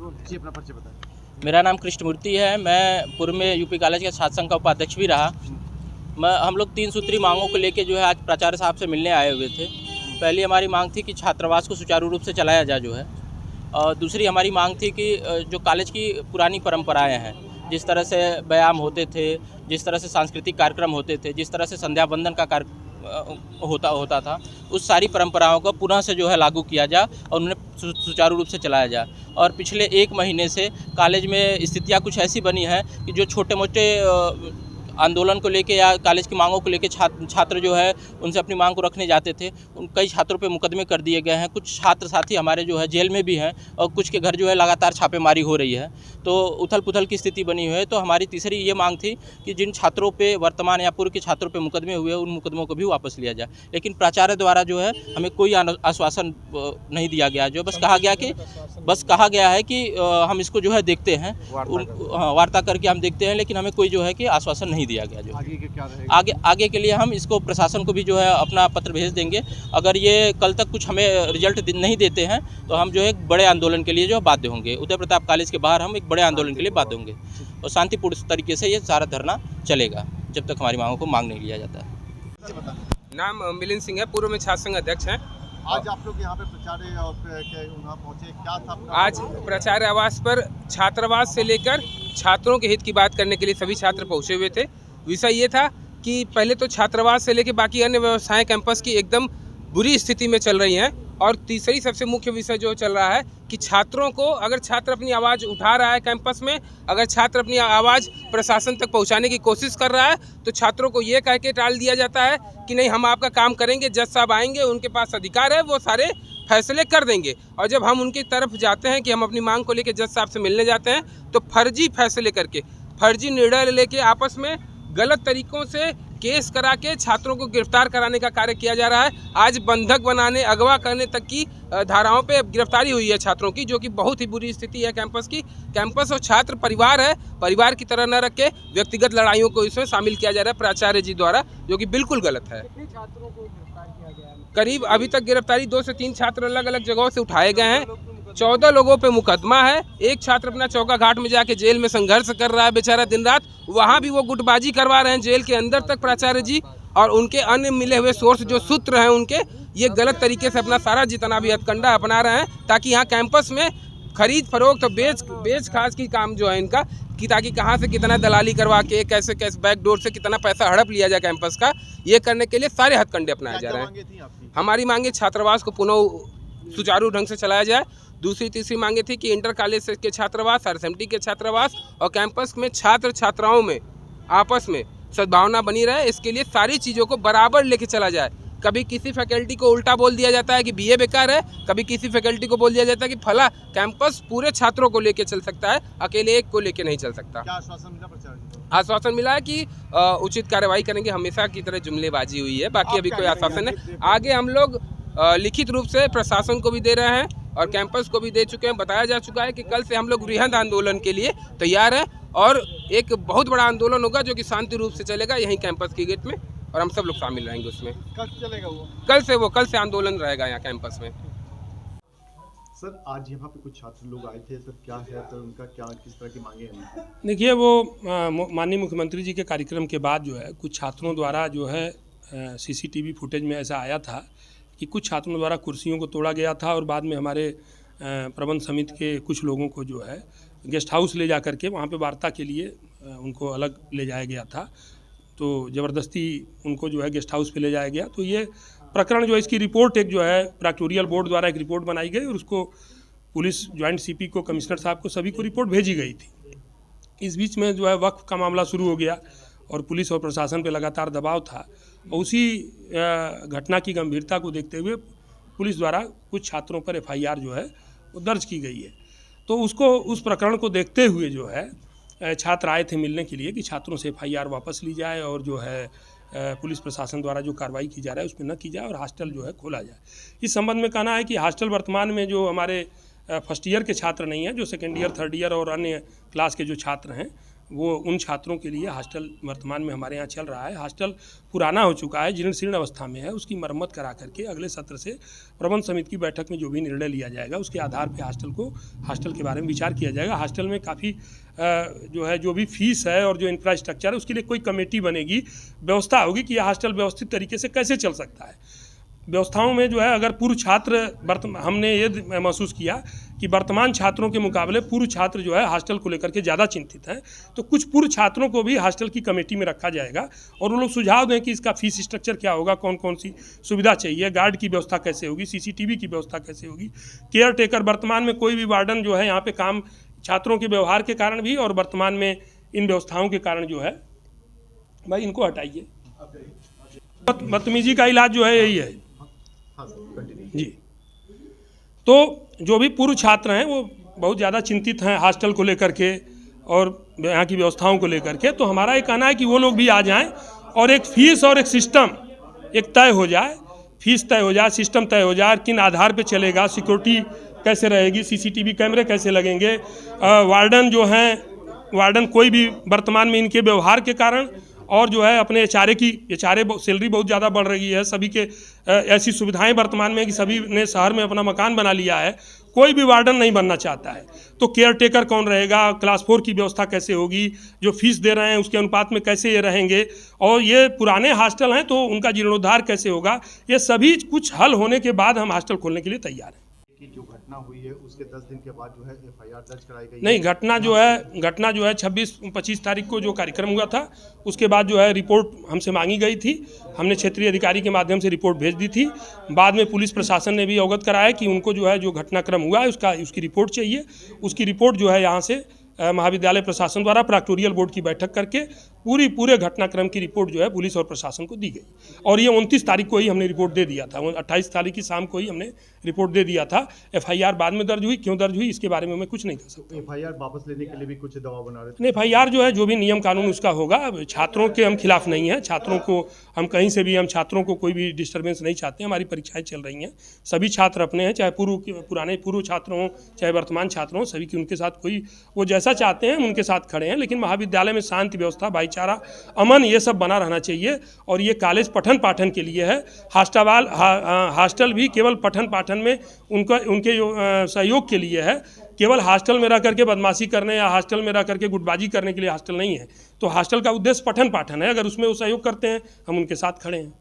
जी अपना परिचय बताएं। मेरा नाम कृष्णमूर्ति है। मैं पूर्व में यूपी कॉलेज के छात्र संघ का उपाध्यक्ष भी रहा। हम लोग 3 सूत्री मांगों को लेके जो है आज प्राचार्य साहब से मिलने आए हुए थे। पहली हमारी मांग थी कि छात्रावास को सुचारू रूप से चलाया जाए जो है, और दूसरी हमारी मांग थी कि जो कॉलेज की पुरानी परंपराएं हैं, जिस तरह से व्यायाम होते थे, जिस तरह से सांस्कृतिक कार्यक्रम होते थे, जिस तरह से संध्या वंदन का होता था, उस सारी परंपराओं को पुनः से जो है लागू किया जाए और उन्हें सुचारू रूप से चलाया जाए। और पिछले 1 महीने से कॉलेज में स्थितियाँ कुछ ऐसी बनी हैं कि जो छोटे मोटे आंदोलन को लेके या कॉलेज की मांगों को लेके छात्र जो है उनसे अपनी मांग को रखने जाते थे, उन कई छात्रों पे मुकदमे कर दिए गए हैं। कुछ छात्र साथी हमारे जो है जेल में भी हैं और कुछ के घर जो है लगातार छापेमारी हो रही है, तो उथल पुथल की स्थिति बनी हुई है। तो हमारी तीसरी ये मांग थी कि जिन छात्रों पे वर्तमान या पूर्व के छात्रों पे मुकदमे हुए उन मुकदमों को भी वापस लिया जाए। लेकिन प्राचार्य द्वारा जो है हमें कोई आश्वासन नहीं दिया गया। जो बस कहा गया है कि हम इसको जो है देखते हैं, वार्ता करके हम देखते हैं, लेकिन हमें कोई जो है कि आश्वासन नहीं दिया गया। जो आगे के क्या रहेगा? आगे के लिए हम इसको प्रशासन को भी जो है अपना पत्र भेज देंगे। अगर ये कल तक कुछ हमें रिजल्ट नहीं देते हैं तो हम जो है एक बड़े आंदोलन के लिए जो बाध्य होंगे। उदय प्रताप कॉलेज के बाहर हम एक बड़े आंदोलन के लिए बाध्य होंगे और शांतिपूर्ण तरीके से ये सारा धरना चलेगा जब तक हमारी मांगों को मांग नहीं लिया जाता है। नाम मिलिंद सिंह है, पूर्व में छात्र संघ अध्यक्ष हैं। आज आप लोग यहाँ पे प्रचार्य और वहाँ पहुँचे, क्या था आपका? आज प्राचार्य आवास पर छात्रावास से लेकर छात्रों के हित की बात करने के लिए सभी छात्र पहुंचे हुए थे। विषय ये था कि पहले तो छात्रावास से लेकर बाकी अन्य व्यवस्थाएं कैंपस की एकदम बुरी स्थिति में चल रही हैं, और तीसरी सबसे मुख्य विषय जो चल रहा है कि छात्रों को, अगर छात्र अपनी आवाज़ उठा रहा है कैंपस में, अगर छात्र अपनी आवाज़ प्रशासन तक पहुंचाने की कोशिश कर रहा है तो छात्रों को ये कह के टाल दिया जाता है कि नहीं, हम आपका काम करेंगे, जज साहब आएंगे, उनके पास अधिकार है, वो सारे फैसले कर देंगे। और जब हम उनकी तरफ जाते हैं कि हम अपनी मांग को लेकर जज साहब से मिलने जाते हैं तो फर्जी फैसले करके, फर्जी निर्णय लेके आपस में गलत तरीकों से केस करा के छात्रों को गिरफ्तार कराने का कार्य किया जा रहा है। आज बंधक बनाने, अगवा करने तक की धाराओं पे गिरफ्तारी हुई है छात्रों की, जो कि बहुत ही बुरी स्थिति है कैंपस की। कैंपस और छात्र परिवार है, परिवार की तरह न रख के व्यक्तिगत लड़ाइयों को इसमें शामिल किया जा रहा है प्राचार्य जी द्वारा, जो कि बिल्कुल गलत है। कितने छात्रों को गिरफ्तार किया गया है? करीब अभी तक गिरफ्तारी 2 से 3 छात्र अलग अलग जगहों से उठाए गए हैं। 14 लोगों पे मुकदमा है। एक छात्र अपना चौका घाट में जाके जेल में संघर्ष कर रहा है बेचारा दिन रात, वहाँ भी वो गुटबाजी करवा रहे हैं जेल के अंदर तक प्राचार्य जी, और उनके अन्य मिले हुए सोर्स जो सूत्र हैं उनके, ये गलत तरीके से अपना सारा जितना भी हथकंडा अपना रहे हैं ताकि यहाँ कैंपस में खरीद फरोख्त और बेच खास की काम जो है इनका, कि ताकि कहाँ से कितना दलाली करवा के कैसे बैक डोर से कितना पैसा हड़प लिया जाए कैंपस का, ये करने के लिए सारे हथकंडे अपनाए जा रहे हैं। हमारी मांगे छात्रावास को पुनः सुचारू ढंग से चलाया जाए। दूसरी तीसरी मांगे थी कि इंटर कॉलेज के छात्रावास, RSMT के छात्रावास और कैंपस में छात्र छात्राओं में आपस में सद्भावना बनी रहे, इसके लिए सारी चीज़ों को बराबर लेके चला जाए। कभी किसी फैकल्टी को उल्टा बोल दिया जाता है कि BA बेकार है, कभी किसी फैकल्टी को बोल दिया जाता है कि फला कैंपस पूरे छात्रों को लेके चल सकता है, अकेले एक को लेके नहीं चल सकता। क्या आश्वासन मिला प्राचार्य? आश्वासन मिला है कि उचित कार्रवाई करेंगे। हमेशा की तरह जुमलेबाजी हुई है, बाकी अभी कोई आश्वासन नहीं। आगे हम लोग लिखित रूप से प्रशासन को भी दे रहे हैं और कैंपस को भी दे चुके हैं। बताया जा चुका है कि कल से हम लोग वृहद आंदोलन के लिए तैयार हैं और एक बहुत बड़ा आंदोलन होगा जो कि शांति रूप से चलेगा यहीं कैंपस की गेट में, और हम सब लोग शामिल रहेंगे उसमें। कब चलेगा वो? कल से आंदोलन रहेगा यहाँ कैंपस में। सर आज यहाँ पे कुछ छात्र लोग आए थे, सर क्या है, तो उनका क्या किस तरह की मांगे हैं? देखिए, वो माननीय मुख्यमंत्री जी के कार्यक्रम के बाद जो है कुछ छात्रों द्वारा जो है CCTV फुटेज में ऐसा आया था कि कुछ छात्रों द्वारा कुर्सियों को तोड़ा गया था, और बाद में हमारे प्रबंध समिति के कुछ लोगों को जो है गेस्ट हाउस ले जा करके वहाँ पे वार्ता के लिए उनको अलग ले जाया गया था। तो ज़बरदस्ती उनको जो है गेस्ट हाउस पे ले जाया गया। तो ये प्रकरण जो है, इसकी रिपोर्ट एक जो है प्रोक्टोरियल बोर्ड द्वारा एक रिपोर्ट बनाई गई और उसको पुलिस ज्वाइंट CP को, कमिश्नर साहब को, सभी को रिपोर्ट भेजी गई थी। इस बीच में जो है वक्फ का मामला शुरू हो गया और पुलिस और प्रशासन पे लगातार दबाव था, और उसी घटना की गंभीरता को देखते हुए पुलिस द्वारा कुछ छात्रों पर FIR जो है वो दर्ज की गई है। तो उस प्रकरण को देखते हुए जो है छात्र आए थे मिलने के लिए कि छात्रों से FIR वापस ली जाए और जो है पुलिस प्रशासन द्वारा जो कार्रवाई की जा रहा है उसमें न की जाए और हॉस्टल जो है खोला जाए। इस संबंध में कहना है कि हॉस्टल वर्तमान में जो हमारे फर्स्ट ईयर के छात्र नहीं हैं, जो सेकेंड ईयर, थर्ड ईयर और अन्य क्लास के जो छात्र हैं वो उन छात्रों के लिए हॉस्टल वर्तमान में हमारे यहाँ चल रहा है। हॉस्टल पुराना हो चुका है, जीर्ण शीर्ण अवस्था में है, उसकी मरम्मत करा करके अगले सत्र से प्रबंध समिति की बैठक में जो भी निर्णय लिया जाएगा उसके आधार पर हॉस्टल के बारे में विचार किया जाएगा। हॉस्टल में काफ़ी जो भी फीस है और जो इंफ्रास्ट्रक्चर है उसके लिए कोई कमेटी बनेगी, व्यवस्था होगी कि यह हॉस्टल व्यवस्थित तरीके से कैसे चल सकता है। व्यवस्थाओं में जो है अगर पूर्व छात्र हमने ये महसूस किया कि वर्तमान छात्रों के मुकाबले पूर्व छात्र जो है हॉस्टल को लेकर के ज़्यादा चिंतित हैं, तो कुछ पूर्व छात्रों को भी हॉस्टल की कमेटी में रखा जाएगा और वो लोग सुझाव दें कि इसका फीस स्ट्रक्चर क्या होगा, कौन कौन सी सुविधा चाहिए, गार्ड की व्यवस्था कैसे होगी, CCTV की व्यवस्था कैसे होगी, केयर टेकर। वर्तमान में कोई भी वार्डन जो है यहाँ पे काम छात्रों के व्यवहार के कारण भी और वर्तमान में इन व्यवस्थाओं के कारण जो है, भाई इनको हटाइए। बदतमीजी का इलाज जो है यही है जी। तो जो भी पूर्व छात्र हैं वो बहुत ज़्यादा चिंतित हैं हॉस्टल को लेकर के और यहाँ की व्यवस्थाओं को लेकर के। तो हमारा ये कहना है कि वो लोग भी आ जाएं और एक फीस और एक सिस्टम एक तय हो जाए, फीस तय हो जाए, सिस्टम तय हो जाए, किन आधार पे चलेगा, सिक्योरिटी कैसे रहेगी, CCTV कैमरे कैसे लगेंगे, वार्डन जो हैं, वार्डन कोई भी वर्तमान में इनके व्यवहार के कारण और जो है अपने HRA सैलरी बहुत ज़्यादा बढ़ रही है, सभी के ऐसी सुविधाएं वर्तमान में कि सभी ने शहर में अपना मकान बना लिया है, कोई भी वार्डन नहीं बनना चाहता है। तो केयर टेकर कौन रहेगा, क्लास 4 की व्यवस्था कैसे होगी, जो फीस दे रहे हैं उसके अनुपात में कैसे ये रहेंगे, और ये पुराने हॉस्टल हैं तो उनका जीर्णोद्धार कैसे होगा, ये सभी कुछ हल होने के बाद हम हॉस्टल खोलने के लिए तैयार हैं। कि जो घटना हुई है उसके 10 दिन के बाद जो है FIR दर्ज कराई गई नहीं, घटना जो है 26-25 तारीख को जो कार्यक्रम हुआ था उसके बाद जो है रिपोर्ट हमसे मांगी गई थी, हमने क्षेत्रीय अधिकारी के माध्यम से रिपोर्ट भेज दी थी। बाद में पुलिस प्रशासन ने भी अवगत कराया कि उनको जो है जो घटनाक्रम हुआ है उसकी रिपोर्ट चाहिए। उसकी रिपोर्ट जो है यहाँ से महाविद्यालय प्रशासन द्वारा प्रैक्टोरियल बोर्ड की बैठक करके पूरे घटनाक्रम की रिपोर्ट जो है पुलिस और प्रशासन को दी गई और ये 29 तारीख को ही हमने रिपोर्ट दे दिया था। 28 तारीख की शाम को ही हमने रिपोर्ट दे दिया था। FIR बाद में दर्ज हुई, क्यों दर्ज हुई इसके बारे में मैं कुछ नहीं कह सकता। FIR वापस लेने के लिए भी कुछ दबाव बना रहे थे? FIR जो है जो भी नियम कानून उसका होगा। छात्रों के हम खिलाफ नहीं हैं, छात्रों को हम कहीं से भी, हम छात्रों को कोई भी डिस्टर्बेंस नहीं चाहते हैं। हमारी परीक्षाएं चल रही हैं, सभी छात्र अपने हैं, चाहे पुराने पूर्व छात्र हों चाहे वर्तमान छात्र हों, सभी की उनके साथ कोई वो जैसा चाहते हैं उनके साथ खड़े हैं। लेकिन महाविद्यालय में शांति व्यवस्था, भाईचारा, अमन ये सब बना रहना चाहिए और ये कॉलेज पठन पाठन के लिए है। हॉस्टल भी केवल पठन पाठन में उनके सहयोग के लिए है। केवल हॉस्टल में रह करके बदमाशी करने या हॉस्टल में रह करके गुटबाजी करने के लिए हॉस्टल नहीं है। तो हॉस्टल का उद्देश्य पठन पाठन है, अगर उसमें वो सहयोग करते हैं हम उनके साथ खड़े हैं।